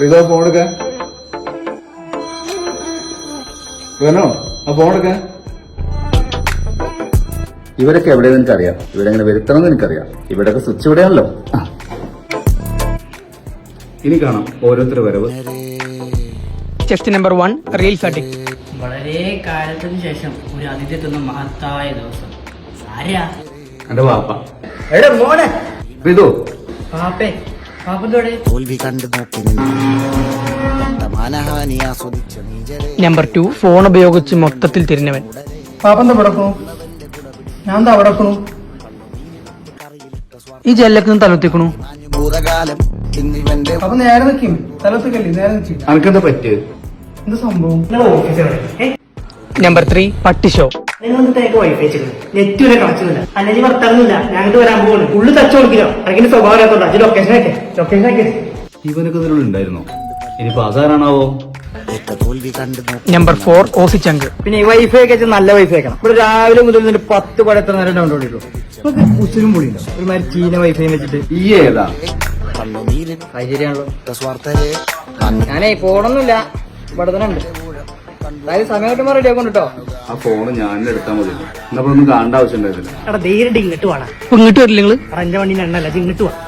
ഇതോ ഫോൺ എടുക്കാൻ വേണോ ആ ഫോൺ എടുക്കാൻ. ഇവരൊക്കെ എവിടെയെന്ന് എനിക്കറിയാം. ഇവരെങ്ങനെ വരുത്തണമെന്ന് എനിക്കറിയാം. ഇവിടെയൊക്കെ സ്വിച്ച് ഇവിടെയാണല്ലോ. ഇനി കാണാം ഓരോരുത്തരുടെ വരവ്. Chest number 1 reels addict. വളരെ കാലത്തിന് ശേഷം ഒരു അതിഥി എത്തുന്ന മഹത്തായ ദിവസം. ആരാ? എന്റെ വാപ്പ. എടാ മോനെ. ഇതോ പാപ്പേ, പാപ്പന്തോടെ? തോൽവി കണ്ടു നോക്കി മാനഹാനി ആസ്വദിച്ച നമ്പർ 2 ഫോൺ ഉപയോഗിച്ച് മൊത്തത്തിൽ തിരിഞ്ഞവൻ. പാപ്പന്താ പടക്കണു? ഞാൻ എന്താ പടക്കണു? ഈ ജെല്ലൊക്കെ തലത്തിക്കണു. ഭൂതകാലം ഇന്നിവന്റെ അപ്പൊ നേരെ നിൽക്കും. തലത്തിക്കല്ലേ, നേരെ നിൽക്കും. അനക്കെന്താ പറ്റിയത്? എന്ത് സംഭവം? നമ്പർ 3 പട്ടി ഷോ. നിങ്ങൾക്ക് വൈഫൈ വെച്ചിട്ടുണ്ട്, നെറ്റ് വരെ കണക്ഷനില്ല, അല്ലെങ്കിൽ വർത്താനൊന്നുമില്ല. ഞങ്ങൾക്ക് വരാൻ പോകുന്നു, ഉള്ളു തച്ചു കൊടുക്കില്ല. അല്ലെങ്കിൽ സ്വഭാവം അറിയാത്തോണ്ട് ലൊക്കേഷൻ ആക്കി. ഇവനൊക്കെ ഇതിനുള്ളിൽ ഉണ്ടായിരുന്നോ? ഇനിയിപ്പോ അതാരാണാവോ? തോൽവി കണ്ടു നോക്കി നമ്പർ 4 ഓസിച്ചങ്ക്. പിന്നെ ഈ വൈഫൈ ഒക്കെ വെച്ചാൽ നല്ല വൈഫൈ വെക്കണം. ഇവിടെ രാവിലെ മുതൽ 10 പടം എത്ര നേരം ഡൗൺലോഡ് ചെയ്തു. ഉച്ചരും പൊടിയില്ല, ഒരുമാതിരി ചീന വൈഫൈ വെച്ചിട്ട്. ഈ ഏതാ? കണ്ണുനീരിൽ ശരിയാണല്ലോ. സ്വാർത്ഥരെ ഞാനേ പോണൊന്നുമില്ല, ഇവിടെ തന്നെ ഉണ്ട്. അതായത് സമയം കിട്ടുമ്പോ റെഡി ആക്കും കേട്ടോ. ആ ഫോണ് ഞാൻ എടുത്താൽ മതി. എന്നൊന്നും കാണേണ്ട ആവശ്യം ഉണ്ടായിരുന്നില്ല. എടാ ധൈര്യം ഇങ്ങോട്ട് വേണം. ഇങ്ങോട്ട് വരില്ല നിങ്ങള്? അഞ്ച വണ്ടി എണ്ണല്ല, ഇങ്ങോട്ട് വേണം.